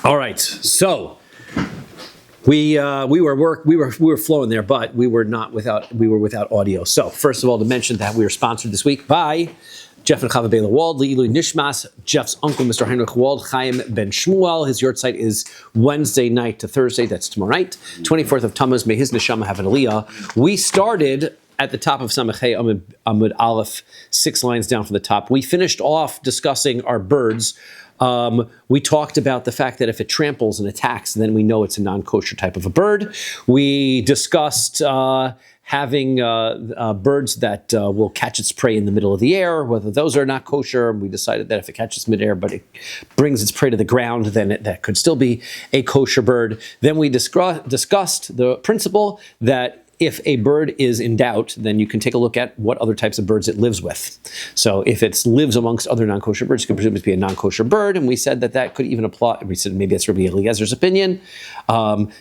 All right, so we were flowing there, but we were without audio. So first of all, to mention that we are sponsored this week by Jeff and Chava Bela Wald, Le'ilu Nishmas, Jeff's uncle, Mr. Heinrich Wald, Chaim Ben Shmuel. His yortzeit is Wednesday night to Thursday. That's tomorrow night, 24th of Tammuz. May his neshama have an aliyah. We started at the top of Samachei Amud Aleph, 6 lines down from the top. We finished off discussing our birds. We talked about the fact that if it tramples and attacks, then we know it's a non-kosher type of a bird. We discussed having birds that will catch its prey in the middle of the air, whether those are not kosher. We decided that if it catches midair, but it brings its prey to the ground, then that could still be a kosher bird. Then we discussed the principle that if a bird is in doubt, then you can take a look at what other types of birds it lives with. So if it lives amongst other non-kosher birds, it could presumably be a non-kosher bird, and we said that could even apply. We said maybe that's Rabbi Eliezer's opinion,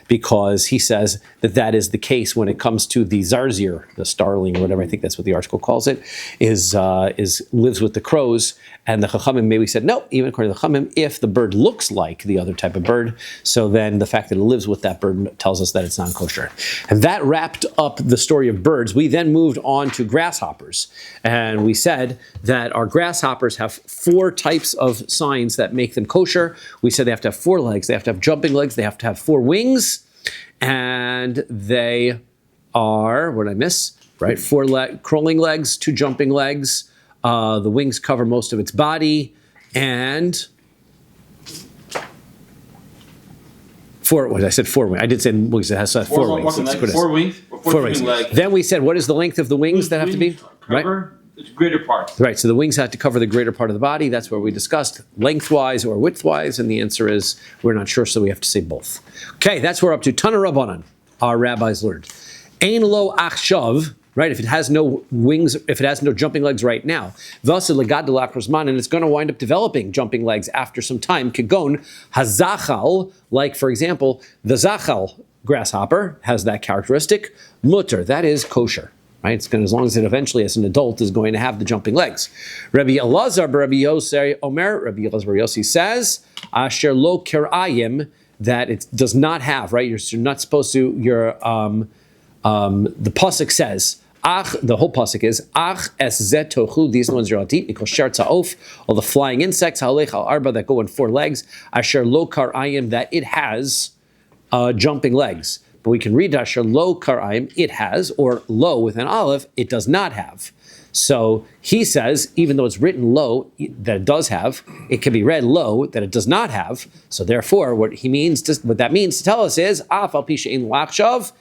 because he says that is the case when it comes to the zarzir, the starling or whatever, I think that's what the article calls it, is lives with the crows. And the Chachamim, maybe said, no, even according to the Chachamim, if the bird looks like the other type of bird, so then the fact that it lives with that bird tells us that it's non-kosher. And that wrapped up the story of birds. We then moved on to grasshoppers. And we said that our grasshoppers have 4 types of signs that make them kosher. We said they have to have 4 legs, they have to have jumping legs, they have to have 4 wings, and they are, what did I miss? Right, 4 crawling legs, 2 jumping legs. The wings cover most of its body, and 4. What I said 4 wings. I did say wings. It has 4 wings. 4 wings. 4 wings. Then we said, what is the length of the wings that have to be? Right. It's greater part. Right. So the wings have to cover the greater part of the body. That's where we discussed lengthwise or widthwise, and the answer is we're not sure, so we have to say both. Okay, that's where we're up to. Tana Rabbanan, our rabbis learned. Ein lo achshav. Right, if it has no wings, if it has no jumping legs right now, and it's going to wind up developing jumping legs after some time. Kegon hazachal, like for example, the zachal grasshopper has that characteristic. Mutter, that is kosher. Right, it's going to, as long as it eventually, as an adult, is going to have the jumping legs. Rabbi Elazar, Rabbi Yossi Omer, Rabbi Elazar Yossi says, Asher lo kerayim, that it does not have. Right, you're not supposed to. The pasuk says, the whole pasuk is, Ach es zet tochu, these ones you're allowed to eat, Nikol sher tza'of, all the flying insects, halech al arba, that go on 4 legs, asher lo karayim, that it has jumping legs. But we can read asher lo karayim, it has, or lo with an aleph, it does not have. So he says, even though it's written lo, that it does have, it can be read lo, that it does not have. So therefore, what that means to tell us is, af al pi she'ein lachshav,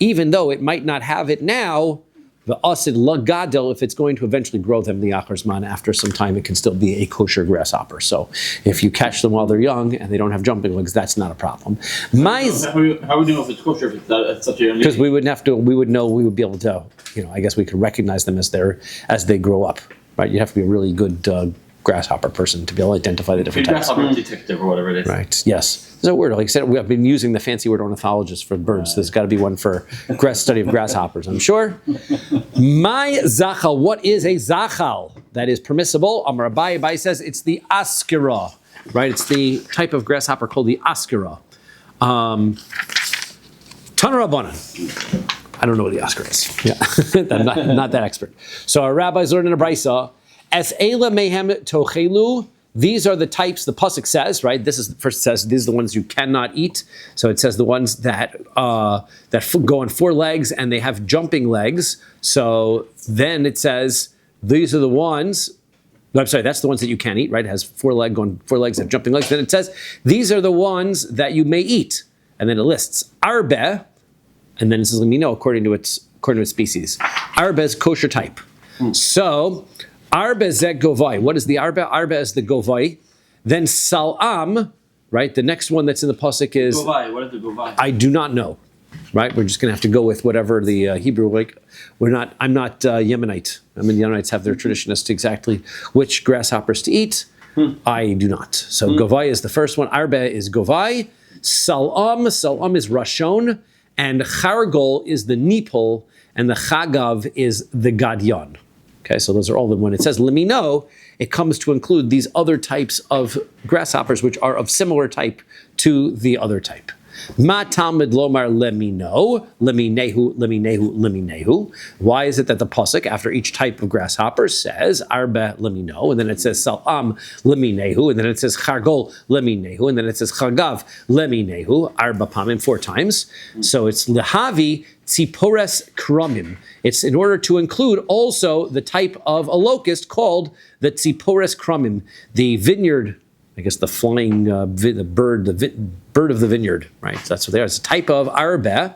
even though it might not have it now, the asid lagadel, if it's going to eventually grow them the acharzman, after some time, it can still be a kosher grasshopper. So if you catch them while they're young and they don't have jumping legs, that's not a problem. How would you know if it's kosher if it's not at such a young age? Because we would be able to, I guess we could recognize them as they grow up, right? You have to be a really good grasshopper person to be able to identify the different types. Grasshopper detective or whatever it is. Right, yes. There's a word, like I said, I've been using the fancy word ornithologist for birds. There's got to be one for study of grasshoppers, I'm sure. My zachal, what is a zachal that is permissible? Amar Rabbi says it's the askira, right? It's the type of grasshopper called the askira. Tana Rabbanan. I don't know what the askira is. Yeah, I'm not that expert. So our rabbis learned in a brisa, Es eila mehem tochelu. These are the types, the pasuk says, right? First says, these are the ones you cannot eat. So it says the ones that go on 4 legs and they have jumping legs. So then it says, these are the ones, that's the ones that you can't eat, right? It has 4 legs, have jumping legs. Then it says, these are the ones that you may eat. And then it lists arbe, and then it says, let me know according to its species. Arbe is kosher type. So, arbe zek govai. What is the arbe? Arbe is the govai. Then salam, right? The next one that's in the pasuk is govai. What is the govai? I do not know. Right? We're just going to have to go with whatever the Hebrew. I'm not Yemenite. I mean, the Yemenites have their tradition as to exactly which grasshoppers to eat. I do not. So govai is the first one. Arbe is govai. Salam is rashon, and chargol is the nipol, and the chagav is the gadyon. Okay, so those are all when it says lemino, it comes to include these other types of grasshoppers which are of similar type to the other type. Ma talmid lomar lemino, leminehu, leminehu, leminehu. Why is it that the pasuk after each type of grasshopper says arba lemino, and then it says salam leminehu, and then it says chargol leminehu, and then it says chagav leminehu, arba pamim 4 times. So it's lehavi tzipores kromim. It's in order to include also the type of a locust called the tzipores kromim, the vineyard. I guess the flying bird of the vineyard, right? So that's what they are. It's a type of arbe,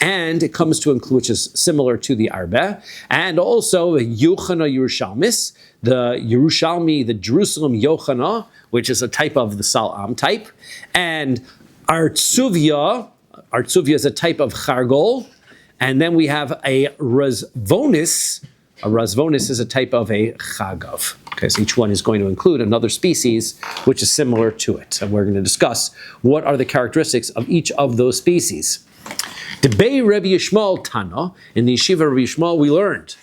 and it comes to include, which is similar to the arbe, and also Yochana Yerushalmis, the Yerushalmi, the Jerusalem Yochana, which is a type of the Salam type, and Artsuvia is a type of chargol, and then we have a Razvonis. A razvonis is a type of a chagav. Okay, so each one is going to include another species which is similar to it. And we're going to discuss what are the characteristics of each of those species. Debei Rabbi Yishmael Tana, in the yeshiva of Rabbi Yishmael, we learned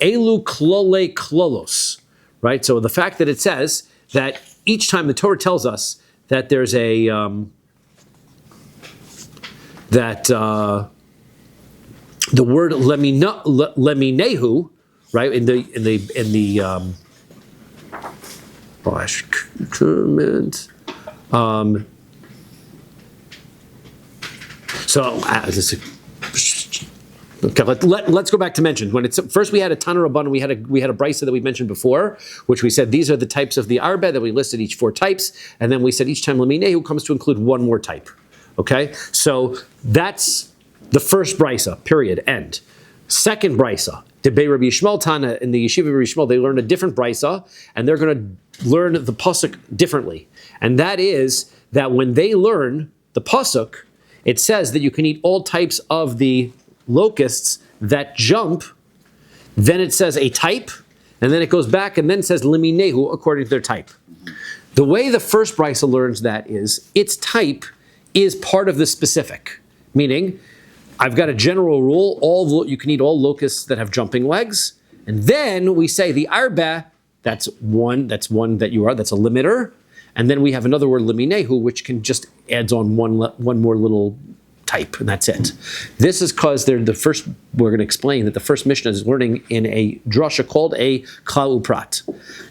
Elu klole klolos. Right? So the fact that it says that each time the Torah tells us that there's a the word leminehu, right, in the let's go back to mention when it's first we had a Tana Rabban, we had a brisa that we mentioned before, which we said these are the types of the arbe that we listed each 4 types, and then we said each time leminehu comes to include one more type. Okay, so that's the first brisa. Period. End. Second brisa. Debei Rabbi Yishmael Tana, in the yeshiva of Rabbi Yishmael, they learned a different brisa, and they're going to learn the pasuk differently. And that is that when they learn the pasuk, it says that you can eat all types of the locusts that jump. Then it says a type, and then it goes back and then says liminehu according to their type. The way the first brisa learns that is its type is part of the specific, meaning I've got a general rule, you can eat all locusts that have jumping legs, and then we say the arba, that's one that's a limiter, and then we have another word, liminehu, which can just adds on one more little type, and that's it. This is because we're going to explain that the first Mishnah is learning in a drasha called a klal uprat.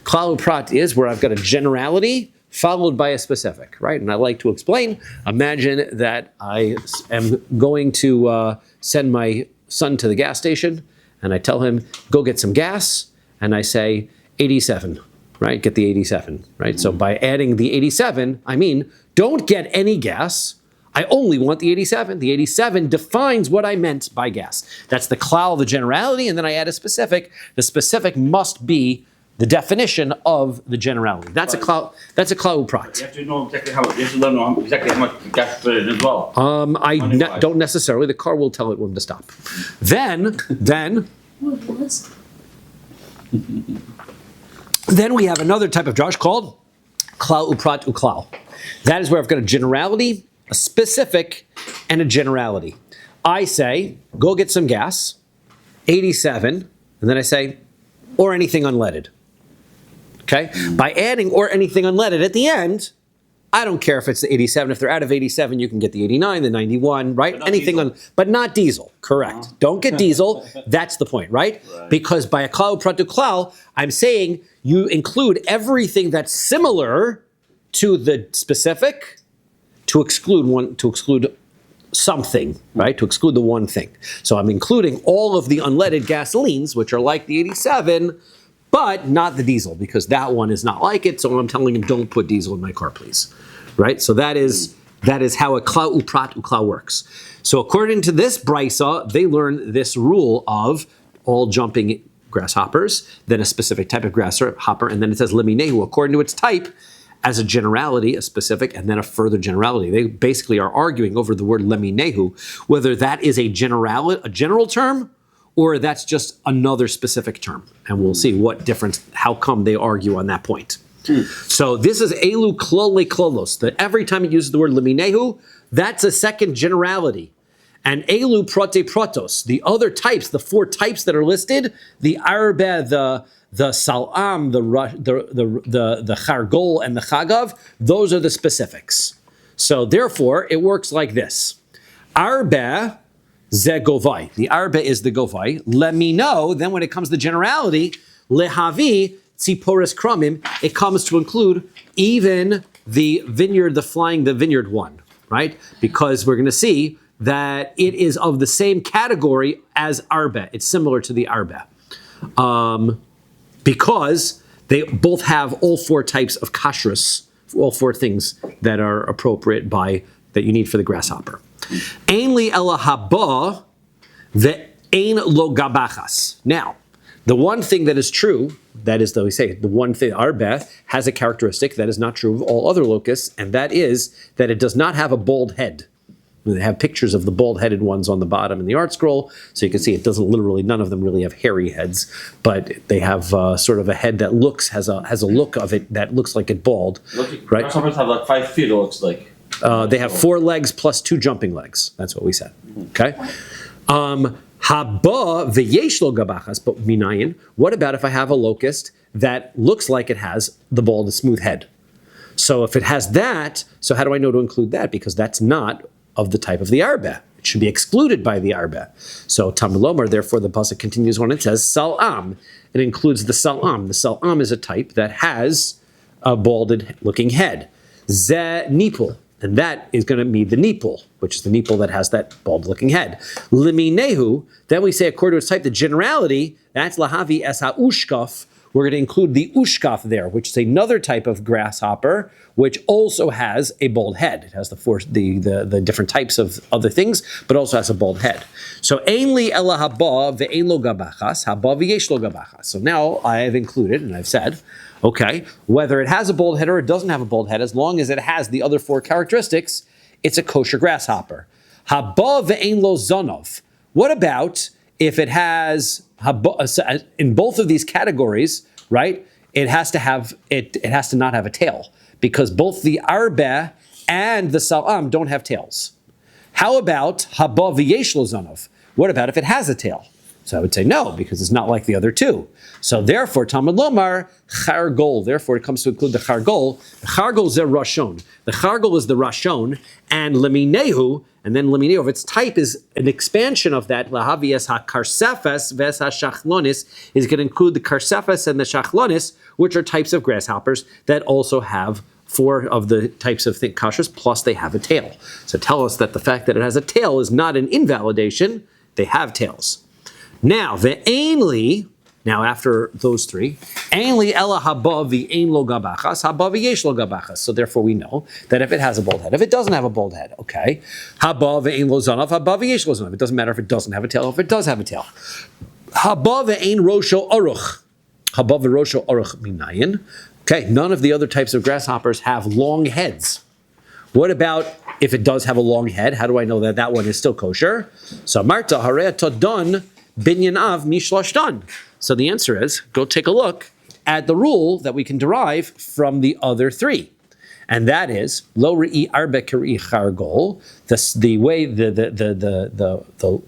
Klal uprat is where I've got a generality followed by a specific, right? And I like to explain, imagine that I am going to send my son to the gas station, and I tell him, go get some gas, and I say, 87, right? Get the 87, right? So by adding the 87, I mean, don't get any gas, I only want the 87. The 87 defines what I meant by gas. That's the klal, the generality, and then I add a specific. The specific must be the definition of the generality. That's a klal uprat. You have to know exactly how. You have to know exactly how much gas to put in as well. Don't necessarily. The car will tell it when to stop. Then we have another type of josh called klal uprat uklal. That is where I've got a generality, a specific, and a generality. I say, go get some gas, 87, and then I say, or anything unleaded. Okay? By adding or anything unleaded at the end, I don't care if it's the 87. If they're out of 87, you can get the 89, the 91, right? But not diesel. Correct. Don't get diesel. That's the point, right? Because by a klal uprat uklal, I'm saying you include everything that's similar to the specific to exclude something, right? To exclude the one thing. So I'm including all of the unleaded gasolines, which are like the 87, but not the diesel, because that one is not like it. So I'm telling him, don't put diesel in my car, please. Right? So that is how a klal uprat uklal works. So according to this brisa, they learn this rule of all jumping grasshoppers, then a specific type of grasshopper, and then it says liminehu according to its type, as a generality, a specific, and then a further generality. They basically are arguing over the word leminehu, whether that is a general term, or that's just another specific term. And we'll see what difference, how come they argue on that point. So this is elu klole klolos, that every time it uses the word leminehu, that's a second generality. And elu prote protos, the other types, the four types that are listed, the arbe, the salam, the chargol, and the chagav, those are the specifics. So therefore, it works like this. Arbe ze govai. The arbe is the govai. Let me know, then when it comes to generality, lehavi tziporis kramim, it comes to include even the vineyard, the vineyard one, right? Because we're going to see that it is of the same category as arbe. It's similar to the arbe. Because they both have all four types of kashrus, all four things that are appropriate that you need for the grasshopper. Ein li ela haba ve'ein lo gabachas. Now, the one thing that is true, that is, though we say, the one thing, arbe has a characteristic that is not true of all other locusts, and that is that it does not have a bald head. They have pictures of the bald-headed ones on the bottom in the art scroll, so you can see it doesn't none of them really have hairy heads, but they have sort of a head that has a look of it that looks like it's bald. Right? Grasshoppers have like 5 feet, it looks like. They have 4 legs plus 2 jumping legs. That's what we said. Okay? Haba v'yesh lo gabachas, but minayin. What about if I have a locust that looks like it has the bald, smooth head? So if it has that, so how do I know to include that? Because that's not of the type of the arbe. It should be excluded by the arbe. So Talmud Lomar, therefore the pasuk continues when it says salam. It includes the salam. The salam is a type that has a balded looking head. Ze nipul, and that is going to be the nipul, which is the nipul that has that bald looking head. Liminehu, then we say according to its type, the generality, that's lahavi es ha'ushkaf. We're going to include the ushkaf there, which is another type of grasshopper, which also has a bald head. It has the different types of other things, but also has a bald head. So ein li ela haba ve'ein lo gabachas, haba v'yesh lo gabachas. So now I have included, and I've said, okay, whether it has a bald head or it doesn't have a bald head, as long as it has the other 4 characteristics, it's a kosher grasshopper. Haba ve'ein lo zonov. What about if it has, in both of these categories, right, it has to not have a tail, because both the arbe and the salam don't have tails. How about haba v'yesh lo zonov? What about if it has a tail? So I would say no, because it's not like the other 2. So therefore, Talmud Lomar, chargol. Therefore, it comes to include the chargol. The chargol is the rashon. The chargol is the rashon, and leminehu, and then leminehu of its type is an expansion of that. Lahavi es ha-karsefes ves ha-shachlonis is going to include the karsefes and the shachlonis, which are types of grasshoppers that also have 4 of the types of kashrus, plus they have a tail. So tell us that the fact that it has a tail is not an invalidation. They have tails. Now, after those 3, ainli ela haba v'ein lo gabachas, haba v'yesh lo gabachas. So therefore we know that if it has a bald head, if it doesn't have a bald head, okay, haba v'ein lo zonav, haba v'yesh lo zonav. It doesn't matter if it doesn't have a tail, if it does have a tail. Haba v'ein rosho aruch, haba v'rosho aruch minayin. Okay, none of the other types of grasshoppers have long heads. What about if it does have a long head? How do I know that one is still kosher? So Marta harei tadon binyan av mishlashtan. So the answer is, go take a look at the rule that we can derive from the other 3. And that is, lo re'i arbe k're'i chargol. The way the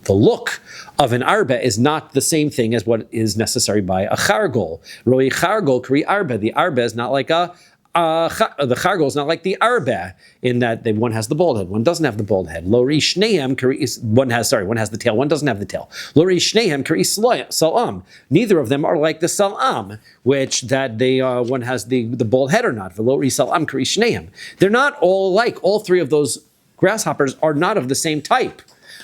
look of an arbe is not the same thing as what is necessary by a chargol. Ro'i chargol k're'i arbe. The arbe is not like the chargol is not like the arbe in that one has the bald head, one doesn't have the bald head. Lo ri shnehem one has the tail, one doesn't have the tail. Lo ri shnehem k're'i salam. Neither of them are like the salam, which that one has the bald head or not. V'lo ri salam k're'i shnehem. They're not all alike. All 3 of those grasshoppers are not of the same type.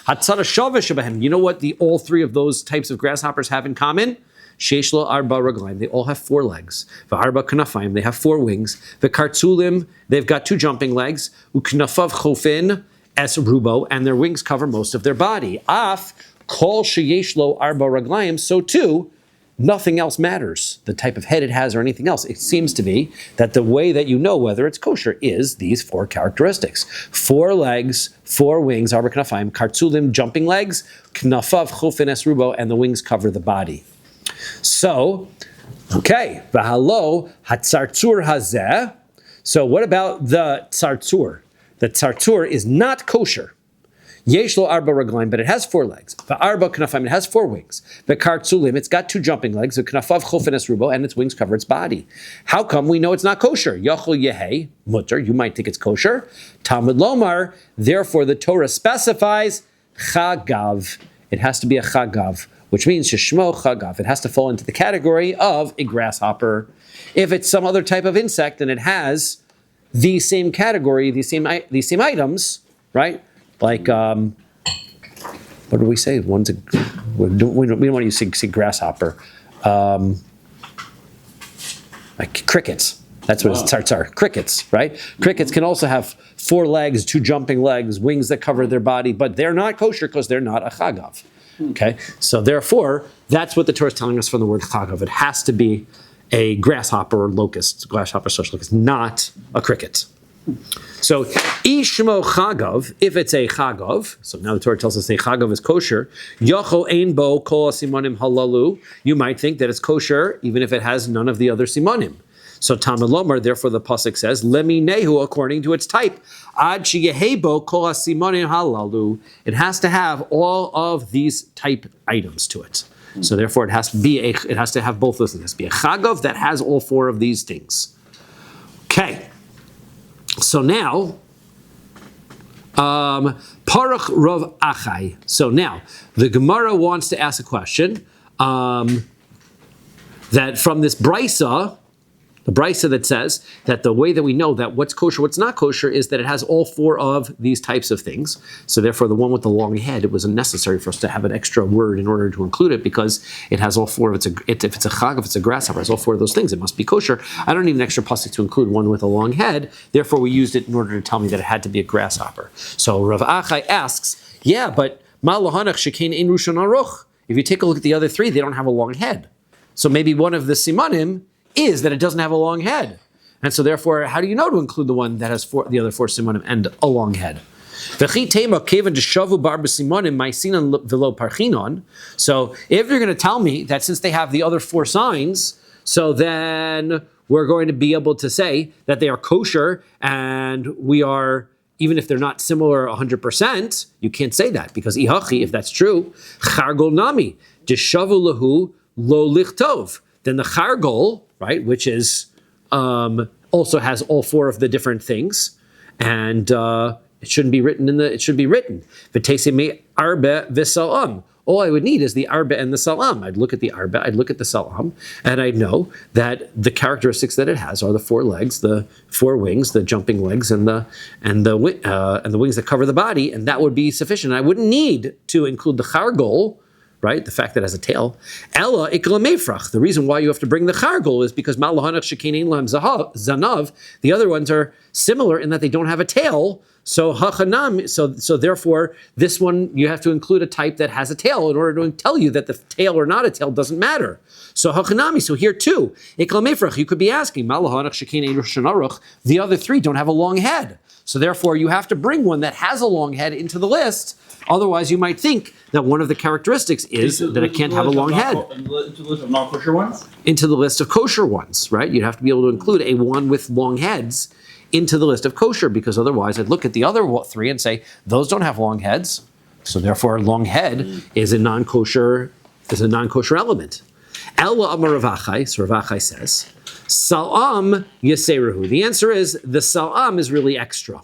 Hatzara shaveh shebahem. You know what all 3 of those types of grasshoppers have in common? Sheish lo arba raglaim, they all have 4 legs. V'arba knafayim, they have 4 wings. V'kartzulim, they've got 2 jumping legs. Uknafav chofin es rubo, and their wings cover most of their body. Af kol sheyesh lo arba raglaim, so too, nothing else matters. The type of head it has or anything else. It seems to be that the way that you know whether it's kosher is these 4 characteristics. 4 legs, 4 wings, arba knafayim, kartzulim, jumping legs, knafav chofin es rubo, and the wings cover the body. So, okay, v'halo hatzartzur hazeh. So what about the tzartzur? The tzartzur is not kosher. Yesh lo arba raglaim, but it has 4 legs. Va'arba knafim, it has 4 wings. V'kar tzulim, it's got 2 jumping legs. V'knafav chofen es rubo, and its wings cover its body. How come we know it's not kosher? Yachol yehei, mutter, you might think it's kosher. Talmud lomar, therefore the Torah specifies chagav. It has to be a chagav, which means sheshmo chagav. It has to fall into the category of a grasshopper. If it's some other type of insect, then it has the same category, these same items, right? Like, what do we say? We don't want to say grasshopper. Like crickets. That's what it starts are. Crickets, right? Crickets can also have 4 legs, 2 jumping legs, wings that cover their body, but they're not kosher because they're not a chagav. Okay? So therefore, that's what the Torah is telling us from the word chagav. It has to be a grasshopper or locust, grasshopper social locust, not a cricket. So, ishmo chagav, if it's a chagav, so now the Torah tells us a chagav is kosher, yacho ein bo kol simonim halalu, you might think that it's kosher even if it has none of the other simonim. So Talmud lomar, therefore the pasuk says, lemi nehu, according to its type, ad sheyehebo kol simonim halalu, it has to have all of these type items to it. So therefore it has to have both those things. It has to be a chagav that has all 4 of these things. Okay. So now, parach rav achai. So now, the Gemara wants to ask a question that from this brisa, the brisa that says that the way that we know that what's kosher, what's not kosher, is that it has all 4 of these types of things. So therefore, the one with the long head, it was unnecessary for us to have an extra word in order to include it because it has all 4 of if it's a chag, if it's a grasshopper, it has all 4 of those things. It must be kosher. I don't need an extra pasuk to include one with a long head. Therefore, we used it in order to tell me that it had to be a grasshopper. So Rav Achai asks, yeah, but ma lahanach shekein ein rushon aruch. If you take a look at the other 3, they don't have a long head. So maybe one of the simanim is that it doesn't have a long head. And so therefore, how do you know to include the one that has the other 4 simanim and a long head? So if you're going to tell me that since they have the other 4 signs, so then we're going to be able to say that they are kosher and we are, even if they're not similar 100%, you can't say that because ihachi, if that's true, chargol nami, deshavu lahu lo lichtov. Then the chargol, right, which is also has all 4 of the different things, and it shouldn't be written it should be written. V'teisei arbe v'salam. All I would need is the arbe and the salam. I'd look at the arbe, I'd look at the salam, and I'd know that the characteristics that it has are the 4 legs, the 4 wings, the jumping legs, and the wings that cover the body, and that would be sufficient. I wouldn't need to include the chargol, right? The fact that it has a tail. Ella ikla mefrach. The reason why you have to bring the chargol is because malahanach shekein lahem zanav. The other ones are similar in that they don't have a tail. So hachanam. So therefore, this one you have to include a type that has a tail in order to tell you that the tail or not a tail doesn't matter. So hachanami. So here too, ikla mefrach. You could be asking malahanach shekein rushon aruch. The other 3 don't have a long head. So therefore, you have to bring one that has a long head into the list. Otherwise, you might think that one of the characteristics is that it can't have a long head. Into the list of non-kosher ones? Into the list of kosher ones, right? You'd have to be able to include a one with long heads into the list of kosher, because otherwise I'd look at the other 3 and say, those don't have long heads. So therefore, long head is a non-kosher element. Ella amar Rav Achai, so Rav Achai says, Salam Yaseruhu. The answer is the Salam is really extra,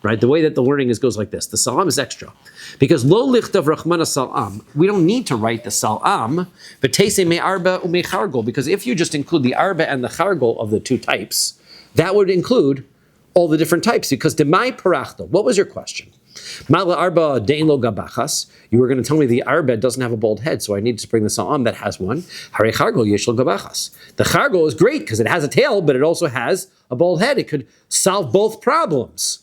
right? The way that the wording goes like this. The Salam is extra. Because Lo Lichtav Rachmana Salam, we don't need to write the Salam, but Teise Me Arba Ume Chargol, because if you just include the Arba and the Chargol of the 2 types, that would include all the different types. Because Demai Parachta, what was your question? Mala Arba Dein Lo Gabachas, you were going to tell me the Arba doesn't have a bald head, so I need to bring the Salam that has one. Hare Chargol Yesh Lo Gabachas. The Chargol is great because it has a tail, but it also has a bald head. It could solve both problems.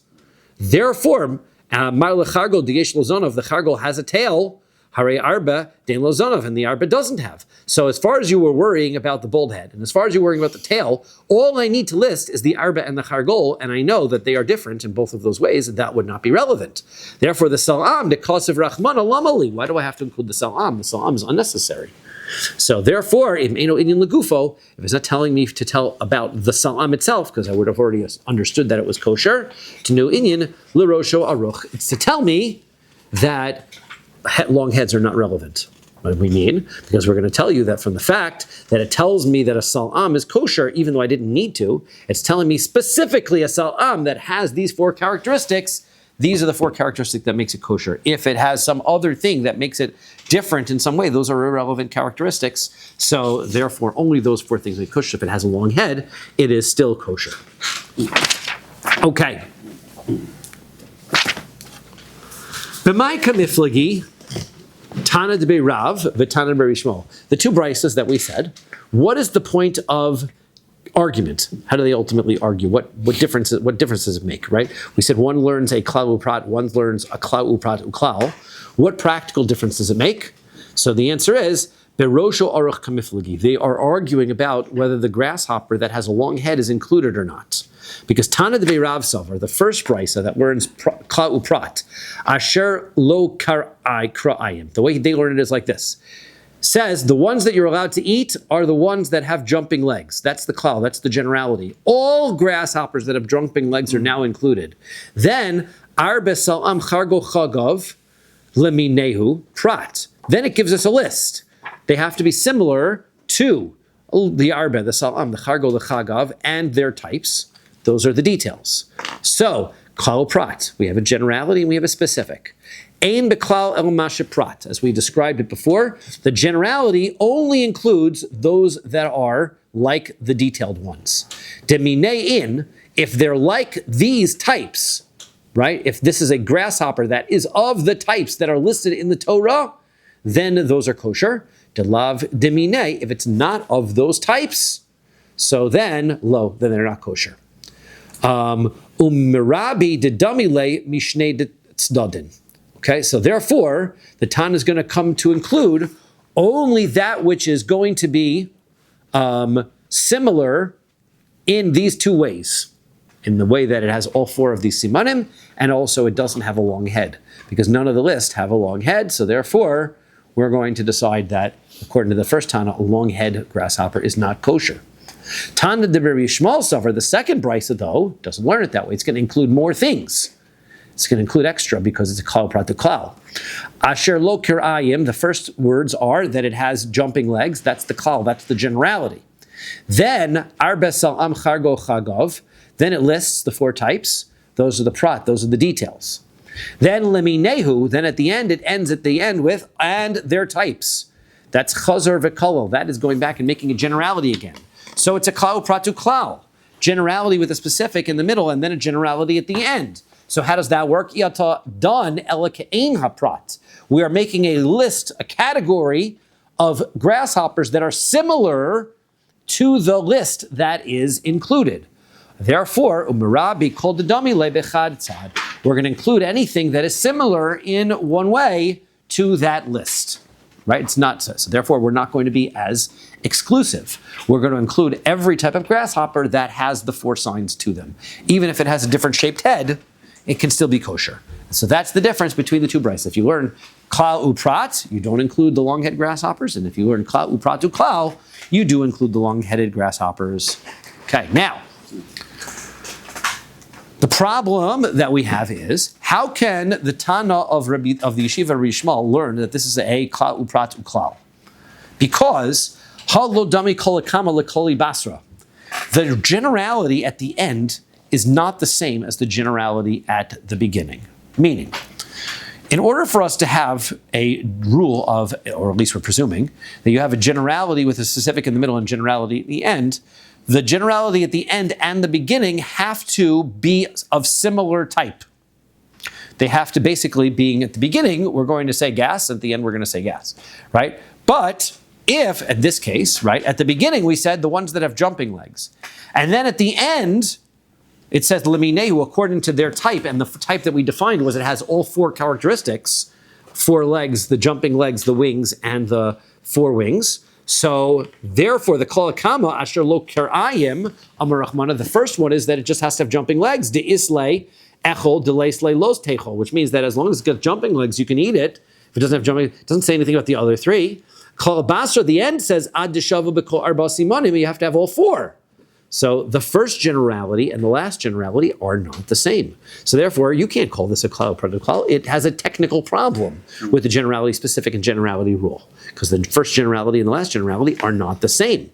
Therefore, Marle Chargol Yesh Lo Zonov, the Chargol has a tail. Hare Arba Dein Lo Zonov, and the Arba doesn't have. So as far as you were worrying about the bald head, and as far as you're worrying about the tail, all I need to list is the Arba and the Chargol, and I know that they are different in both of those ways, and that would not be relevant. Therefore, the Salam, the Kosev Rachmana Lamali. Why do I have to include the Salam? The Salam is unnecessary. So therefore, if it's not telling me to tell about the Salam itself, because I would have already understood that it was kosher, to know Inyan L'Rosho Aruch, it's to tell me that long heads are not relevant. What do we mean? Because we're going to tell you that from the fact that it tells me that a sal'am is kosher, even though I didn't need to, it's telling me specifically a sal'am that has these 4 characteristics. These are the 4 characteristics that makes it kosher. If it has some other thing that makes it different in some way, those are irrelevant characteristics. So therefore, only those 4 things make kosher. If it has a long head, it is still kosher. Okay. B'maika miflagi, Tana de Rav, V'Tana de Shmuel. The 2 brises that we said, what is the point of argument? How do they ultimately argue? What differences does it make, right? We said one learns a klau uprat, one learns a klau uprat uklau. What practical difference does it make? So the answer is, Berosho aruch kamiflagi. They are arguing about whether the grasshopper that has a long head is included or not. Because Tana de Rav Savar, the first brisa that learns klau uprat, asher lo kar'ai kra'ayim. The way they learn it is like this. Says the ones that you're allowed to eat are the ones that have jumping legs. That's the klau, that's the generality. All grasshoppers that have jumping legs are now included. Then, arbe sal'am chargo chagov leminehu prat. Then it gives us a list. They have to be similar to the arbe, the sal'am, the chargo, the chagav, and their types. Those are the details. So, klau prat, we have a generality and we have a specific. Ein beklal el mashe prat, as we described it before, the generality only includes those that are like the detailed ones. Demine in, if they're like these types, right? If this is a grasshopper that is of the types that are listed in the Torah, then those are kosher. Delav demine, if it's not of those types, so then they're not kosher. Mirabi de damile mishne de tzadin. Okay, so therefore, the Tana is going to come to include only that which is going to be similar in these 2 ways. In the way that it has all 4 of these simanim, and also it doesn't have a long head. Because none of the list have a long head, so therefore, we're going to decide that, according to the first Tana, a long head grasshopper is not kosher. Tana de Shmuel Savar, the second brisa, though, doesn't learn it that way. It's going to include more things. It's going to include extra because it's a klau prat to klau. Asher lo kir'ayim, the first words are that it has jumping legs. That's the klau, that's the generality. Then, arbe sal'am chargo chagov, then it lists the 4 types. Those are the prat, those are the details. Then leminehu, then at the end, it ends at the end with, and their types. That's chazar v'kolol, that is going back and making a generality again. So it's a klau prat to klau. Generality with a specific in the middle, and then a generality at the end. So how does that work? Done elakain haprat. We are making a list, a category of grasshoppers that are similar to the list that is included. Therefore, umirabi kol dedami lebechad tzad. We're going to include anything that is similar in one way to that list. Right? It's not so. So therefore, we're not going to be as exclusive. We're going to include every type of grasshopper that has the 4 signs to them. Even if it has a different shaped head, it can still be kosher. So that's the difference between the 2 brises. If you learn klau uprat, you don't include the long-headed grasshoppers. And if you learn klau uprat to klau, you do include the long-headed grasshoppers. Okay, now, the problem that we have is, how can the Tana of the Yeshiva Rabbi Shmuel learn that this is a klau uprat uklau? Because halo dami kol akama lekoli basra. The generality at the end is not the same as the generality at the beginning. Meaning, in order for us to have a rule of, or at least we're presuming, that you have a generality with a specific in the middle and generality at the end, the generality at the end and the beginning have to be of similar type. They have to basically, being at the beginning, we're going to say gas, at the end we're going to say gas, right? But if, in this case, right, at the beginning we said the ones that have jumping legs, and then at the end, it says leminehu according to their type, and the type that we defined was it has all 4 characteristics, 4 legs, the jumping legs, the wings, and the 4 wings. So therefore, the kol akama asher lo kerayim amar Rachmana, the first one is that it just has to have jumping legs. De islay echol de leislay los techol, which means that as long as it's got jumping legs, you can eat it. If it doesn't have jumping, it doesn't say anything about the other 3. Kol basra, the end says ad deshava b'kol arba simanim, you have to have all 4. So the first generality and the last generality are not the same. So therefore, you can't call this a klal prat klal. It has a technical problem with the generality specific and generality rule, because the first generality and the last generality are not the same.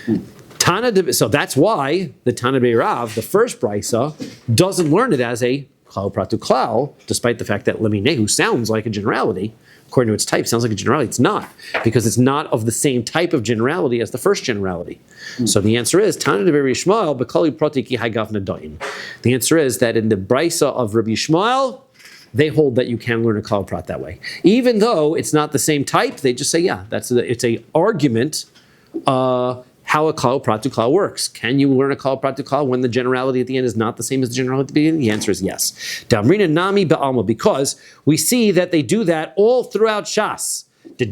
So that's why the Tana Be'erav, the first brisa, doesn't learn it as a klal prat klal, despite the fact that leminehu sounds like a generality. According to its type, sounds like a generality. It's not, because it's not of the same type of generality as the first generality. So the answer is, Tana de Rabbi Yishmael, b'kali prati ki hagav nadayin. The answer is that in the brisa of Rabbi Yishmael, they hold that you can learn a klal prat that way. Even though it's not the same type, they just say, yeah, it's a argument how a klal prat klal works. Can you learn a klal prat klal when the generality at the end is not the same as the generality at the beginning? The answer is yes. Damrina nami ba'alma, because we see that they do that all throughout Shas. They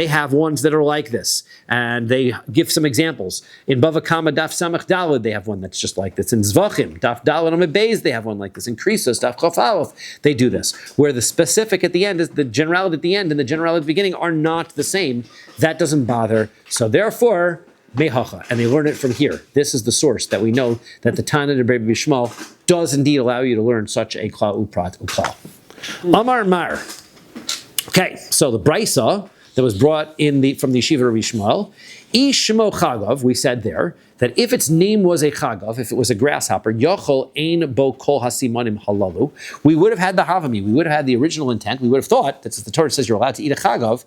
have ones that are like this, and they give some examples. In Bava Kama Daf Samach Daled, they have one that's just like this. In Zvachim Daf Daled Amid Beis, they have one like this. In Krisos Daf Chaf Aleph, they do this, where the specific at the end is the generality at the end and the generality at the beginning are not the same. That doesn't bother. So therefore, mehacha, and they learn it from here. This is the source that we know that the Tana de Rabbi Yishmael does indeed allow you to learn such a klal uprat uklal. Amar Mar. Okay, so the brisa that was brought in from the yeshiva Rabbi Yishmael, Ishmo Chagav, we said there, that if its name was a Chagav, if it was a grasshopper, Yochel Ein Bo Kol Hasimanim Halalu, we would have had the Havami, we would have had the original intent, we would have thought, that the Torah says you're allowed to eat a Chagav,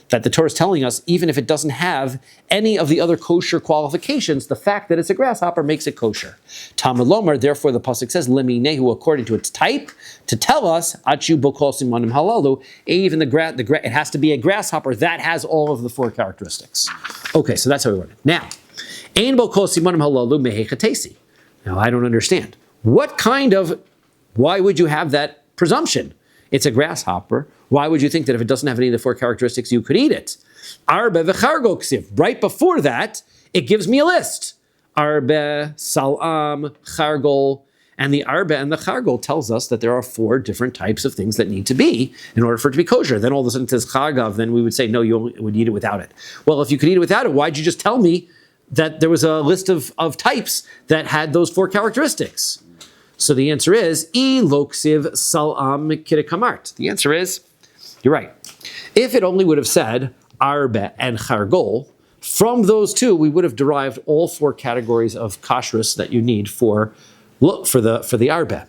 that the Torah is telling us, even if it doesn't have any of the other kosher qualifications, the fact that it's a grasshopper makes it kosher. Talmud Lomar, therefore the pasuk says, Leminehu, according to its type, to tell us, Achu Bokol Simanim Halalu, even it has to be a grasshopper that has all of the four characteristics. Okay, so that's how we learn it. Now, Ein Bokol Simanim Halalu Mehechatesi. Now, I don't understand. Why would you have that presumption? It's a grasshopper. Why would you think that if it doesn't have any of the four characteristics, you could eat it? Arbe v'chargol ksiv. Right before that, it gives me a list. Arbe, salam, chargol. And the arbe and the chargol tells us that there are four different types of things that need to be in order for it to be kosher. Then all of a sudden it says chagav, then we would say, no, you would eat it without it. Well, if you could eat it without it, why'd you just tell me that there was a list of types that had those four characteristics? So the answer is, I loksiv salam kirikamart. The answer is, you're right. If it only would have said arbe and chargol, from those two, we would have derived all four categories of kashrus that you need for the arbe.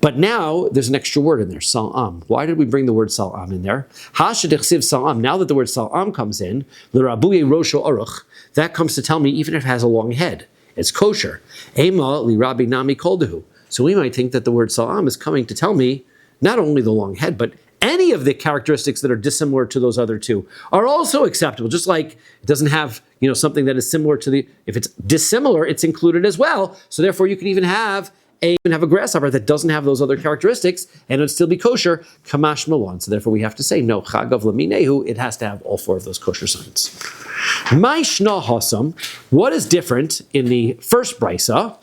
But now there's an extra word in there, salam. Why did we bring the word salam in there? Hashadichsiv salam. Now that the word salam comes in, l'rabuye rosho aruch, that comes to tell me even if it has a long head, it's kosher. Ema li rabbi nami koldehu. So we might think that the word salam is coming to tell me not only the long head, but any of the characteristics that are dissimilar to those other two are also acceptable. Just like it doesn't have, something that is similar to if it's dissimilar, it's included as well. So therefore you can even have a grasshopper that doesn't have those other characteristics and it would still be kosher, kamash malon. So therefore we have to say, no, chagav laminehu, it has to have all four of those kosher signs. My shna hasam, what is different in the first brisa,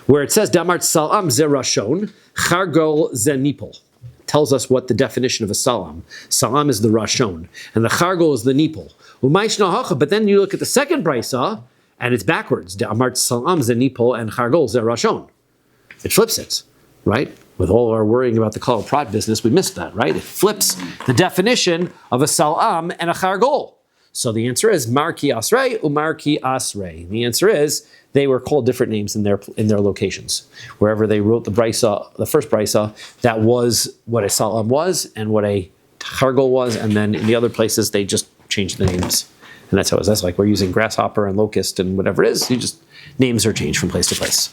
where it says, Damart salam ze rashon, chargol ze nipol. Tells us what the definition of a salam. Salam is the rashon, and the chargol is the nipol. But then you look at the second brisa, and it's backwards. Damart salam ze nipol and chargol ze rashon. It flips it, right? With all our worrying about the klal prat business, we missed that, right? It flips the definition of a salam and a chargol. So the answer is marki asrei umarki asrei. The answer is they were called different names in their locations. Wherever they wrote the brisa, the first brisa, that was what a salam was and what a chargol was, and then in the other places they just changed the names. And that's how it was. That's like we're using grasshopper and locust and whatever it is. Names are changed from place to place.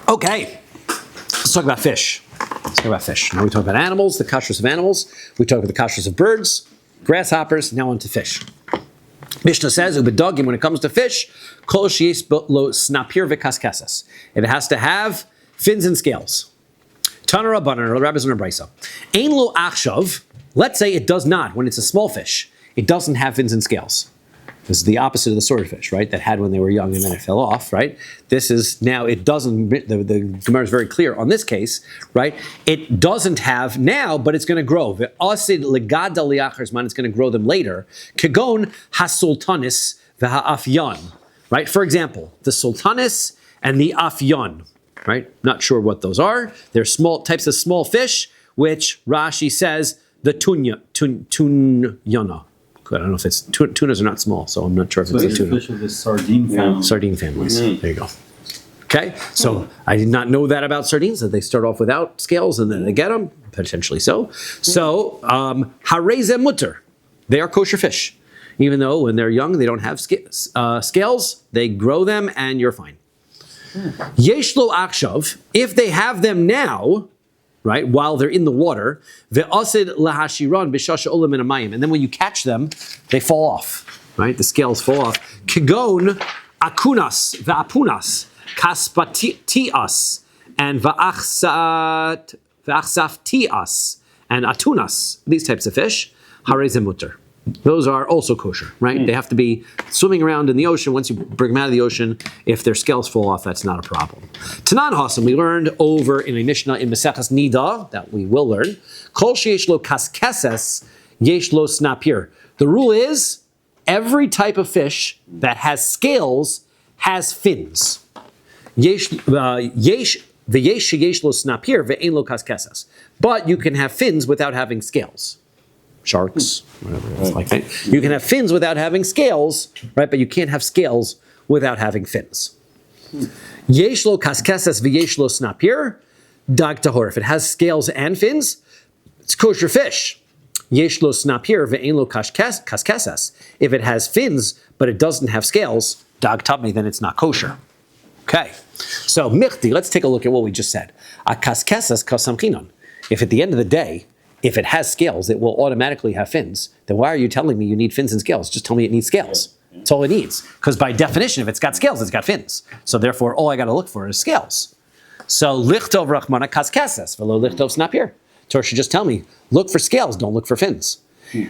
Okay, let's talk about fish. Now we talk about animals, the kashrus of animals. We talk about the kashrus of birds, grasshoppers. Now on to fish. Mishnah says, "Ubedogim." When it comes to fish, kol sheis lo snapir v'kaskasas. It has to have fins and scales. Tana Rabbanan, or the rabbis in a brisa. Ein lo achshav. Let's say it does not. When it's a small fish, it doesn't have fins and scales. This is the opposite of the swordfish, right? That had when they were young and then it fell off, right? This is now, it doesn't, the Gemara is very clear on this case, right? It doesn't have now, but it's going to grow. Ve'asid legada liachar zman, it's going to grow them later. Kegon hasultanis ve'ha'afyan, right? For example, the sultanis and the afyan, right? Not sure what those are. They're small types of small fish, which Rashi says the tunyana. I don't know if it's tunas are not small, so I'm not sure if it's a tuna. Fish of the sardine family. Sardine families. There you go. Okay, so I did not know that about sardines, that they start off without scales and then they get them, potentially so. So, hareze mutter, they are kosher fish. Even though when they're young, they don't have scales, they grow them and you're fine. Yeshlo akshav, if they have them now, right, while they're in the water, ve'asid lahashiran b'shasha olam min hamayim, and then when you catch them, they fall off, right? The scales fall off. Kigon akunas ve'apunas kaspatias and va'achsaftias and atunas. These types of fish, hareze mutter. Those are also kosher, right? They have to be swimming around in the ocean. Once you bring them out of the ocean, if their scales fall off, that's not a problem. Tanan Hasan, we learned over in a Mishnah in Maseches Nida, that we will learn, Kol sheyesh lo kaskeses, yesh lo snapir. The rule is, every type of fish that has scales has fins. Yesh sheyesh lo snapir ve'ein lo kaskeses. But you can have fins without having scales. Sharks, whatever it's like that. You can have fins without having scales, right? But you can't have scales without having fins. Yesh lo kaskeses v'yesh lo snapir, dag tahor. If it has scales and fins, it's kosher fish. Yesh lo snapir ve'ein lo kaskeses. If it has fins but it doesn't have scales, dag tamei, then it's not kosher. Okay, so michti. Let's take a look at what we just said. A kaskeses kasamchinon. If at the end of the day, if it has scales, it will automatically have fins. Then why are you telling me you need fins and scales? Just tell me it needs scales. That's all it needs. Because by definition, if it's got scales, it's got fins. So therefore, all I got to look for is scales. So lichtov rachmana kaskeses velo lichtov snapir. Torah should just tell me, look for scales, don't look for fins.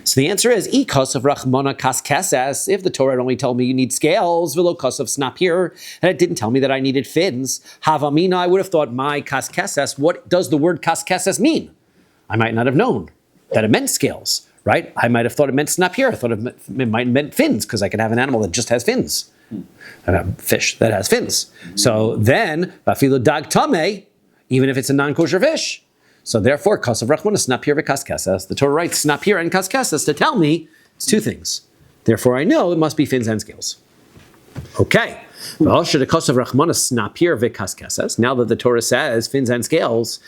So the answer is, ikos of rachmana kaskeses. If the Torah had only told me you need scales, velo kos of snapir, and it didn't tell me that I needed fins, havamina, I would have thought my kaskeses. What does the word kaskeses mean? I might not have known that it meant scales, right? I might have thought it meant snapir. I thought it might have meant fins, because I could have an animal that just has fins. A fish that has fins. So then, vafilu dag tamei, even if it's a non-kosher fish. So therefore, kasav rachmana snapir v'kaskesses. The Torah writes snapir and kaskesses to tell me it's two things. Therefore, I know it must be fins and scales. Okay. Now that the Torah says fins and scales,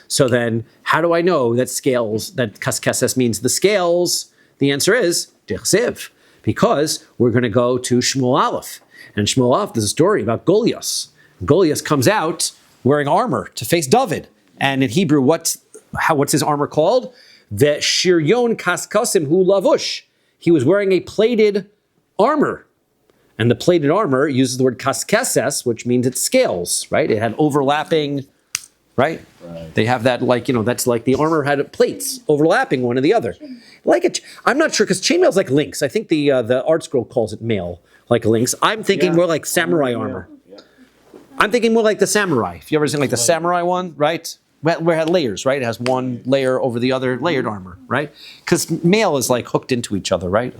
so then how do I know that scales, that kaskeses means the scales? The answer is dichsiv, because we're going to go to Shmuel Aleph. And Shmuel Aleph, there's a story about Goliath. Goliath comes out wearing armor to face David. And in Hebrew, what's his armor called? The shiryon kaskasim hu lavush. He was wearing a plated armor. And the plated armor uses the word kaskeses, which means it's scales, right? It had overlapping, right? They have that, like, that's like the armor had plates overlapping one and the other. I'm not sure, because chainmail is like lynx. I think the art scroll calls it mail, like a lynx. I'm thinking more like samurai armor. Yeah. I'm thinking more like the samurai. If you ever seen like the samurai one, right? Where it had layers, right? It has one layer over the other layered armor, right? Because mail is like hooked into each other, right?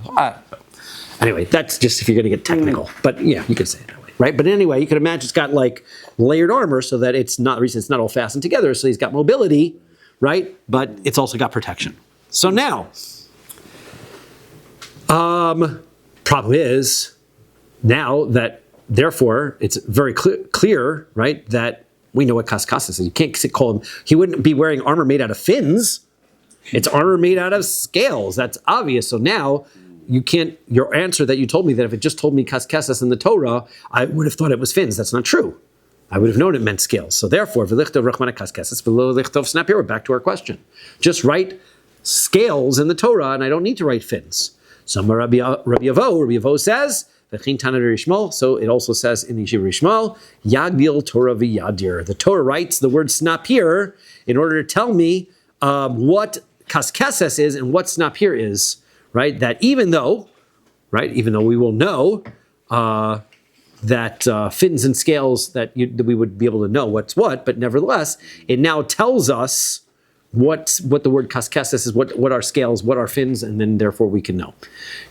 Anyway, that's just if you're going to get technical. But yeah, you could say it that way, right? But anyway, you can imagine it's got like layered armor so that it's not, the reason it's not all fastened together, so he's got mobility, right? But it's also got protection. So now, problem is, now that, therefore, it's very clear, right, that we know what kaskeses is. You can't call him, he wouldn't be wearing armor made out of fins. It's armor made out of scales. That's obvious. So now, you can't, your answer that you told me, that if it just told me kaskeses in the Torah, I would have thought it was fins. That's not true. I would have known it meant scales. So therefore, v'lichtov rachmana kaskeses, v'lo lichtov snapir, we're back to our question. Just write scales in the Torah, and I don't need to write fins. So Rabbi Avo says, v'chin tana rishmal, so it also says in the Yeshiva Rishmal, yagdil Torah v'yadir. The Torah writes the word snapir in order to tell me what kaskeses is and what snapir is. right, that even though we will know that fins and scales, that we would be able to know what's what, but nevertheless, it now tells us what the word kaskeses is, what are scales, what are fins, and then therefore we can know.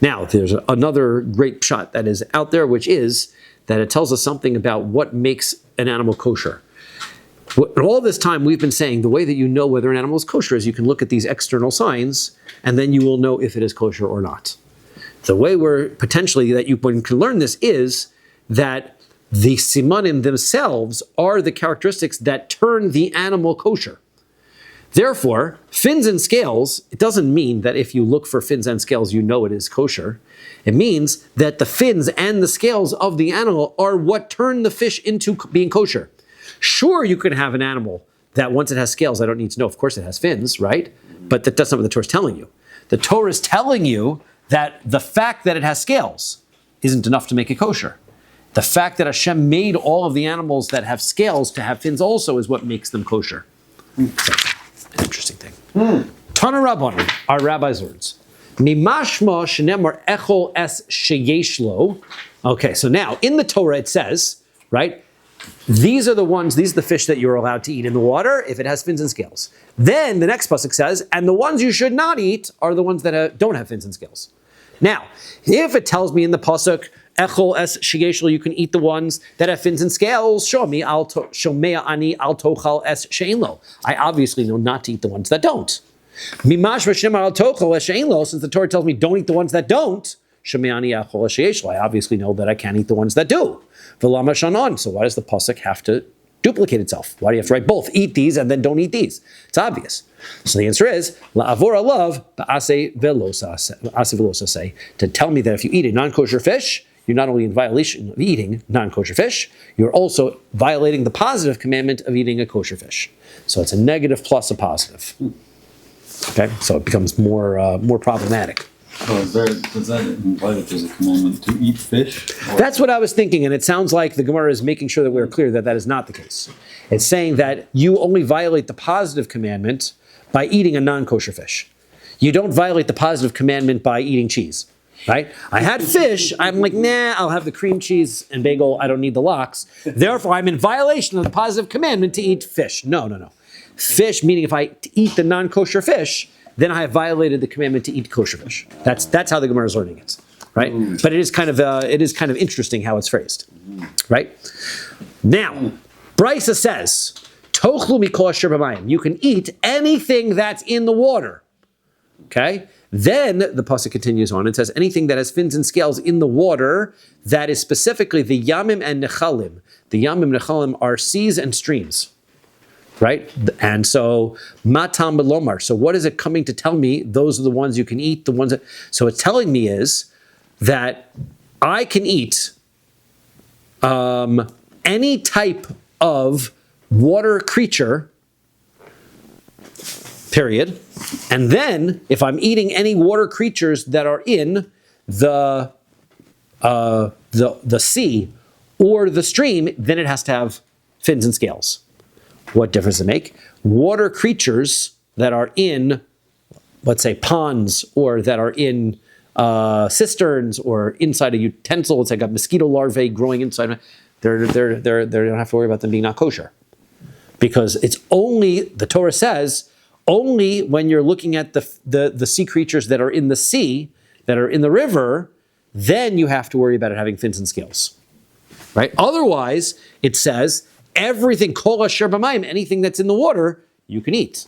Now, there's another great pshat that is out there, which is that it tells us something about what makes an animal kosher. All this time we've been saying the way that you know whether an animal is kosher is you can look at these external signs, and then you will know if it is kosher or not. The way that you can learn this is that the simanim themselves are the characteristics that turn the animal kosher. Therefore, fins and scales, it doesn't mean that if you look for fins and scales, you know it is kosher. It means that the fins and the scales of the animal are what turn the fish into being kosher. Sure, you can have an animal that once it has scales, I don't need to know, of course it has fins, right? But that's not what the Torah is telling you. The Torah is telling you that the fact that it has scales isn't enough to make it kosher. The fact that Hashem made all of the animals that have scales to have fins also is what makes them kosher. An interesting thing. Tana Rabbanon, our rabbi's words. Mimashma shenemar echol es sheyeshlo. Okay, so now in the Torah it says, right, these are the fish that you're allowed to eat in the water if it has fins and scales. Then the next pasuk says, and the ones you should not eat are the ones that don't have fins and scales. Now, if it tells me in the pasuk, echol es sheyeshlo, you can eat the ones that have fins and scales, shomea ani al tochal es she'enlo. I obviously know not to eat the ones that don't. Mimash v'shemar al tochal es she'enlo, since the Torah tells me don't eat the ones that don't, shomea ani echol es sheyeshlo, I obviously know that I can't eat the ones that do. V'lama shanon, so why does the pasuk have to duplicate itself? Why do you have to write both? Eat these and then don't eat these. It's obvious. So the answer is, la'avor alav ba'ase velosa say, to tell me that if you eat a non-kosher fish, you're not only in violation of eating non-kosher fish, you're also violating the positive commandment of eating a kosher fish. So it's a negative plus a positive. Okay, so it becomes more problematic. So does that imply that there's a commandment to eat fish? That's what I was thinking, and it sounds like the Gemara is making sure that we're clear that that is not the case. It's saying that you only violate the positive commandment by eating a non-kosher fish. You don't violate the positive commandment by eating cheese, right? I had fish, I'm like, nah, I'll have the cream cheese and bagel, I don't need the lox. Therefore, I'm in violation of the positive commandment to eat fish. No. Fish, meaning if I eat the non-kosher fish, then I have violated the commandment to eat kosher fish. That's how the Gemara is learning it, right? But it is kind of interesting how it's phrased, right? Now, Brisa says, "Tochlu mikol asher b'mayim." You can eat anything that's in the water. Okay. Then the pasuk continues on and says, anything that has fins and scales in the water, that is specifically the yamim and nechalim. The yamim and nechalim are seas and streams. Right? And so, matam belomar. So what is it coming to tell me? Those are the ones you can eat, the ones that... So it's telling me is that I can eat any type of water creature, period. And then, if I'm eating any water creatures that are in the sea or the stream, then it has to have fins and scales. What difference does it make? Water creatures that are in, let's say, ponds, or that are in cisterns, or inside a utensil, it's like a mosquito larvae growing inside. They don't have to worry about them being not kosher, because it's only, the Torah says, only when you're looking at the sea creatures that are in the sea, that are in the river, then you have to worry about it having fins and scales, right? Otherwise, it says, everything, kol asher b'mayim, anything that's in the water, you can eat.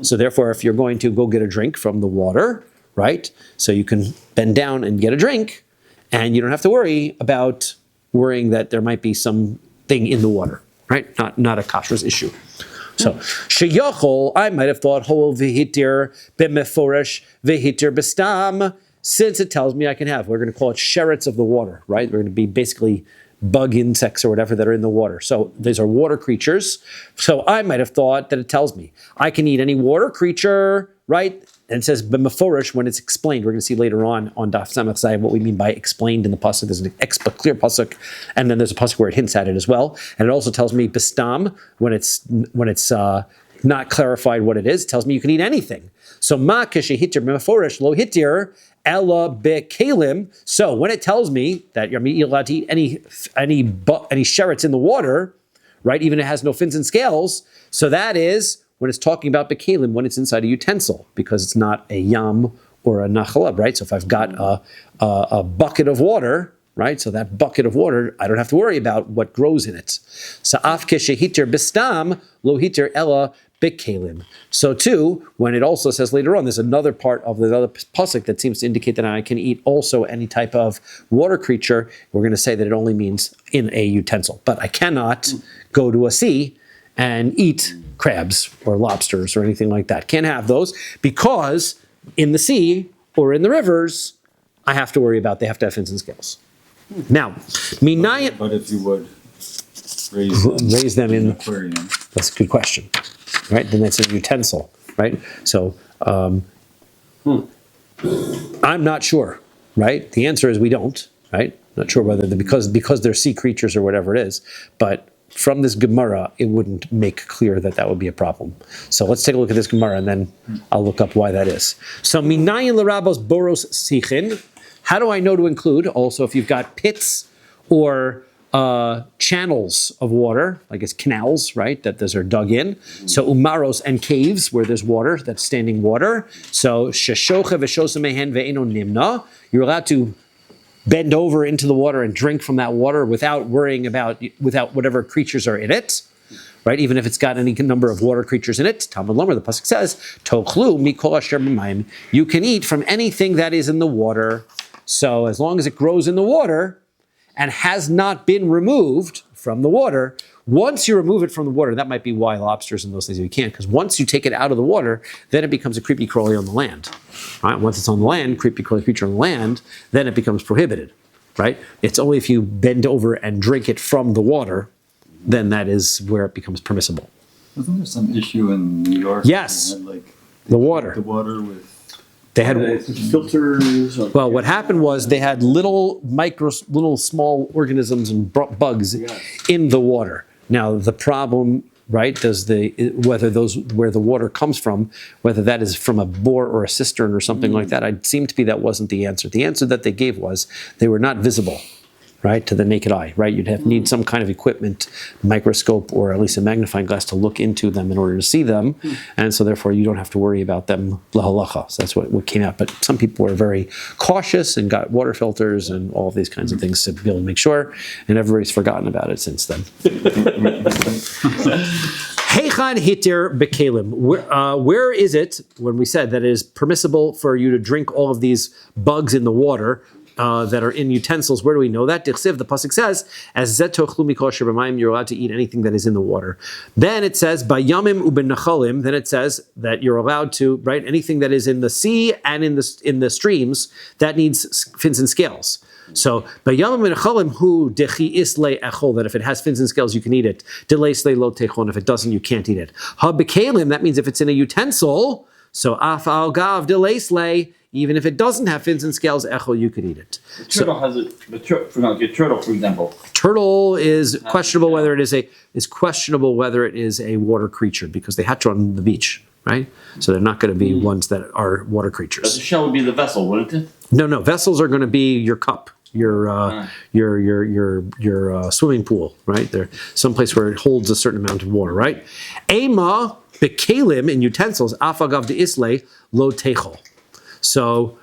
So therefore, if you're going to go get a drink from the water, right? So you can bend down and get a drink, and you don't have to worry about worrying that there might be something in the water, right? Not a kashrus issue. So, sheyachol, I might have thought, hol v'hitir b'meforesh v'hitir b'stam, since it tells me I can have. We're going to call it sherets of the water, right? We're going to be basically bug insects or whatever that are in the water. So these are water creatures. So I might have thought that it tells me I can eat any water creature, right? And it says b'meforish when it's explained. We're going to see later on Daf Samach Zayin what we mean by explained in the pasuk. There's an clear pasuk, and then there's a pasuk where it hints at it as well. And it also tells me b'stam when it's not clarified what it is. It tells me you can eat anything. So ma keshehitir b'meforish lo hitir ella bekalim. So when it tells me that you're allowed to eat any sherets in the water, right? Even if it has no fins and scales. So that is when it's talking about bekalim, when it's inside a utensil, because it's not a yam or a nachalab, right? So if I've got a bucket of water, right? So that bucket of water, I don't have to worry about what grows in it. Sa'af keshehitir bistam lo hitir ella bekalim. So too, when it also says later on, there's another part of the other pasuk that seems to indicate that I can eat also any type of water creature. We're going to say that it only means in a utensil, but I cannot go to a sea and eat crabs or lobsters or anything like that. Can't have those because in the sea or in the rivers, I have to worry about they have to have fins and scales. Now, minayin. But if you would raise them in aquarium, that's a good question, right? Then that's a utensil, right? So I'm not sure, right? The answer is we don't, right? Not sure whether because they're sea creatures or whatever it is, but from this Gemara, it wouldn't make clear that that would be a problem. So let's take a look at this Gemara, and then I'll look up why that is. So minayin l'rabos boros sichin. How do I know to include? Also, if you've got pits or channels of water, I guess canals, right? That those are dug in. So umaros and caves where there's water, that's standing water. So sheshocha v'shosa mehen ve'eno nimna. You're allowed to bend over into the water and drink from that water without worrying about whatever creatures are in it, right? Even if it's got any number of water creatures in it. Talmud Lomer, the pasuk says, "Tochlu mikol asher b'mayim." You can eat from anything that is in the water. So as long as it grows in the water and has not been removed from the water, once you remove it from the water, that might be why lobsters and those things you can't, because once you take it out of the water, then it becomes a creepy crawly on the land. Right? Once it's on the land, creepy crawly creature on the land, then it becomes prohibited. Right? It's only if you bend over and drink it from the water, then that is where it becomes permissible. wasn't there some issue in New York? Yes. They had, like, The water. the water with. They had filters. well. What happened was they had little small organisms and bugs in the water. Now the problem, right? Whether where the water comes from, whether that is from a bore or a cistern or something like that, it seemed to be that wasn't the answer. The answer that they gave was they were not visible, right, to the naked eye, right? You'd need some kind of equipment, microscope, or at least a magnifying glass to look into them in order to see them, and so therefore you don't have to worry about them lahalacha. So that's what came out. But some people were very cautious and got water filters and all of these kinds of things to be able to make sure, and everybody's forgotten about it since then. Heichan hitir bekalim. Where is it when we said that it is permissible for you to drink all of these bugs in the water that are in utensils? Where do we know that? Dichsiv, the pasuk says, "As zet tochlu mikol asher b'mayim," you're allowed to eat anything that is in the water. Then it says, "Bayamim u'benachalim." Then it says that you're allowed to, right, anything that is in the sea and in the streams that needs fins and scales. So, bayamim u'benachalim hu dechi isle echol, that if it has fins and scales, you can eat it. Deleisle lo techon, if it doesn't, you can't eat it. Ha bekalim, that means if it's in a utensil. So af al gav deleisle. Even if it doesn't have fins and scales, echol, you could eat it. The turtle has it. Turtle, for example. Turtle is questionable whether it is a water creature because they hatch on the beach, right? So they're not going to be ones that are water But the creatures. shell would be the vessel, wouldn't it? No. Vessels are going to be your cup, your swimming pool, right? There, someplace where it holds a certain amount of water, right? Ema bekalim in utensils afagav de isle lo techol. So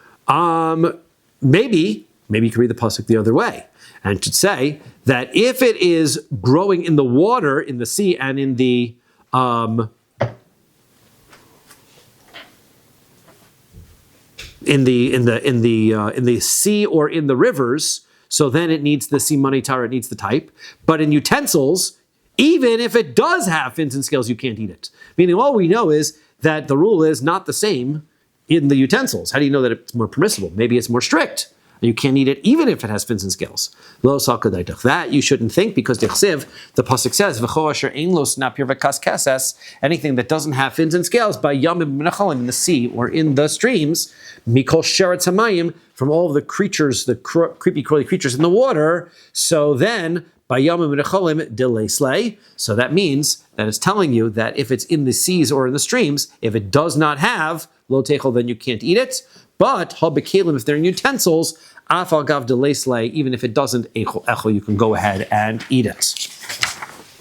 maybe you can read the pasuk the other way, and it should say that if it is growing in the water, in the sea, and in the sea or in the rivers, so then it needs the simanitar, it needs the type. But in utensils, even if it does have fins and scales, you can't eat it. Meaning, all we know is that the rule is not the same in the utensils. How do you know that it's more permissible? Maybe it's more strict. You can't eat it even if it has fins and scales. Lo sakadaitach. That you shouldn't think because the pasuk says, "V'cho asher ein lo snapir v'kas keses," anything that doesn't have fins and scales, by yamim b'nechalim, in the sea or in the streams, mikol sheretz hamayim, from all of the creatures, the creepy crawly creatures in the water. So then, bayamim unecholim delesle. So that means that it's telling you that if it's in the seas or in the streams, if it does not have lo techel, then you can't eat it. But habekalim, if they're in utensils, afal gav delesle, even if it doesn't echel, you can go ahead and eat it.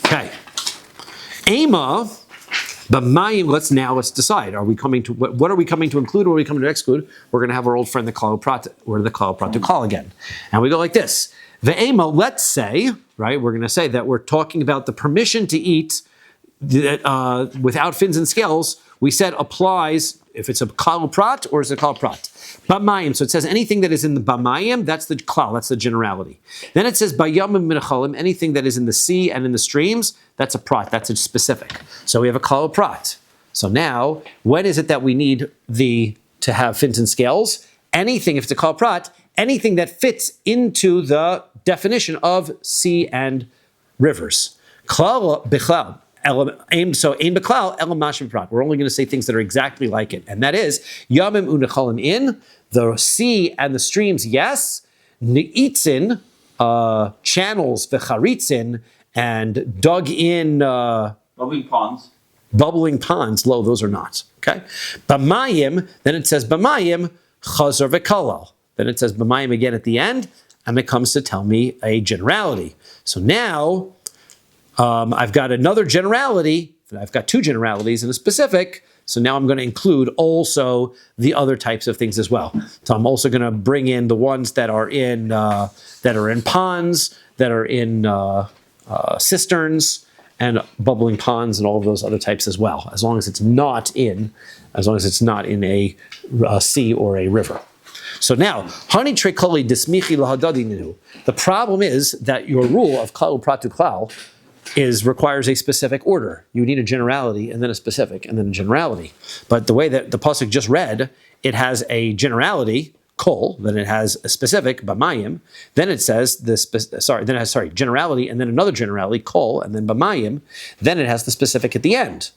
Okay. Ema. But let's decide. Are we coming to what are we coming to include? Or are we coming to exclude? We're going to have our old friend the Kahal Prat or the Kahal Prat to call again, and we go like this. Ve'ema, let's say, right? We're going to say that we're talking about the permission to eat without fins and scales. We said applies if it's a Kahal Prat or is it a Kahal Prat. Bamayim, so it says anything that is in the Bamayim, that's the klal, that's the generality. Then it says Bayamim Minachalim, anything that is in the sea and in the streams, that's a prat, that's a specific. So we have a Kahal Prat. So now, when is it that we need to have fins and scales? Anything, if it's a Kahal Prat, anything that fits into the definition of sea and rivers. Klal Bichlal. So aim beklal elam mashim prat. We're only going to say things that are exactly like it, and that is yamim unechalim in the sea and the streams. Yes, neitzin channels v'charitzin and dug in bubbling ponds. Lo, those are not okay. B'mayim. Then it says b'mayim chazar v'kalal. Then it says b'mayim again at the end, and it comes to tell me a generality. So now. I've got another generality. I've got two generalities and a specific. So now I'm going to include also the other types of things as well. So I'm also going to bring in the ones that are in ponds, that are in cisterns, and bubbling ponds, and all of those other types as well. As long as it's not in a sea or a river. So now, hani trekoli dismichi lahadadi ninu. The problem is that your rule of klal prat to klal requires a specific order. You need a generality and then a specific and then a generality. But the way that the pasuk just read, it has a generality, kol, then it has a specific, bamayim, then it says generality and then another generality, kol, and then bamayim, then it has the specific at the end.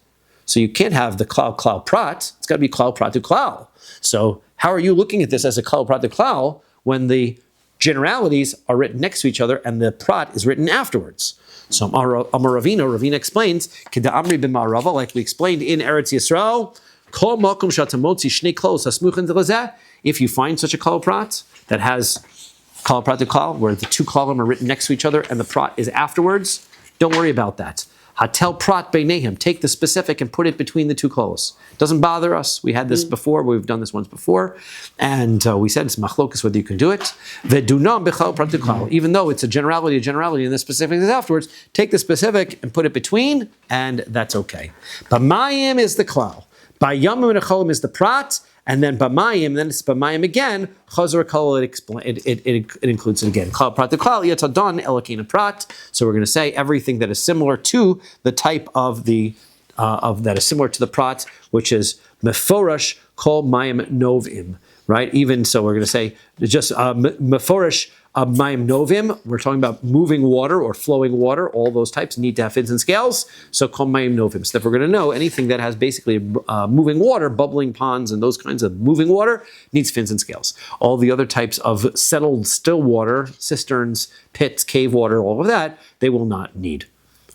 So you can't have the klal prat, it's got to be klal prat to klal. So how are you looking at this as a klal prat to klal when the generalities are written next to each other and the prat is written afterwards? So Ravina explains, Keda'amri b'ma'arava, like we explained in Eretz Yisrael, Kol makom shatamotzi shnei klos hasmuchen delazeh. If you find such a klal prat that has klal prat to klal, where the two klalim are written next to each other and the prat is afterwards, don't worry about that. Hatel prat beinehem, take the specific and put it between the two klalos. Doesn't bother us. We had this before. We've done this once before, and we said it's machlokas whether you can do it. Vedunam bechal prat to klal, even though it's a generality, and the specific is afterwards. Take the specific and put it between, and that's okay. Bamayim is the klal. Bayamim and echolim is the prat. And then b'mayim, then it's b'mayim again. Chazar kol, it includes it again. Klal prat to klal yatadon elakina prat. So we're going to say everything that is similar to the type of that is similar to the prat, which is meforash kol mayim novim. Right. Even so, we're going to say just meforash mayim novim. We're talking about moving water or flowing water. All those types need to have fins and scales. So kol mayim novim. So if we're going to know anything that has basically moving water, bubbling ponds, and those kinds of moving water needs fins and scales. All the other types of settled still water, cisterns, pits, cave water, all of that, they will not need.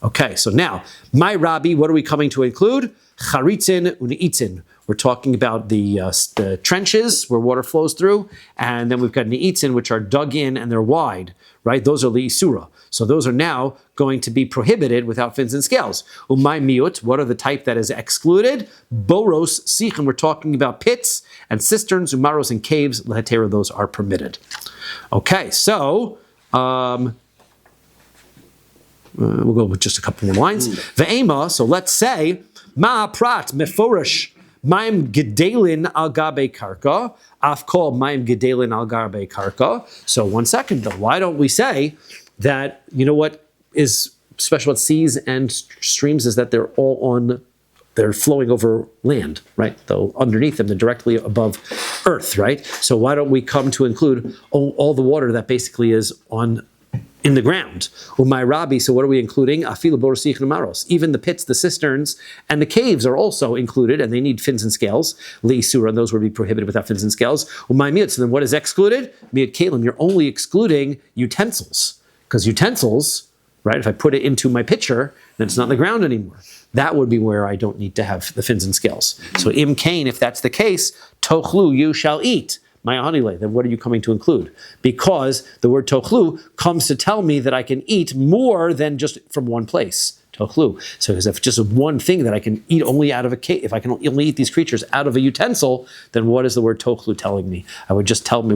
Okay. So now, my Rabbi, what are we coming to include? Charitzin uneitzin. We're talking about the trenches where water flows through, and then we've got neitzin, which are dug in and they're wide, right? Those are li'isura. So those are now going to be prohibited without fins and scales. Umay miut, what are the type that is excluded? Boros, sichim, we're talking about pits and cisterns, umaros and caves, lehetera, those are permitted. Okay, so we'll go with just a couple more lines. Ve'ema, so let's say, ma prat meforish, Maim gedelin al gabe karka, afkol maim gedelin al gabe karka. So 1 second though, why don't we say that, you know what is special about seas and streams is that they're flowing over land, right? Though underneath them, they're directly above earth, right? So why don't we come to include all the water that basically is in the ground? My Rabbi, so what are we including? Even the pits, the cisterns, and the caves are also included, and they need fins and scales. Le'isura, and those would be prohibited without fins and scales. So then what is excluded? Miat kalim, you're only excluding utensils, because utensils right? If I put it into my pitcher, then it's not in the ground anymore. That would be where I don't need to have the fins and scales. So im kain, if that's the case, tochlu, you shall eat. Ma'anile, then what are you coming to include? Because the word tochlu comes to tell me that I can eat more than just from one place. Tochlu. So if it's just one thing that I can eat only out of a case, if I can only eat these creatures out of a utensil, then what is the word tochlu telling me? It would just tell me,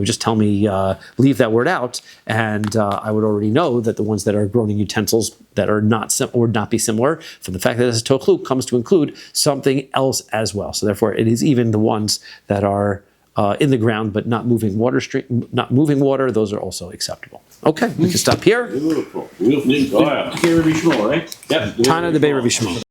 leave that word out, and I would already know that the ones that are grown in utensils that are not would not be similar, from the fact that it's tochlu comes to include something else as well. So therefore, it is even the ones that are in the ground but not moving water, those are also acceptable. Okay, we can stop here. Beautiful. Beautiful. Rabbi Shmuel, right? Yeah. Tana de Rabbi Shmuel.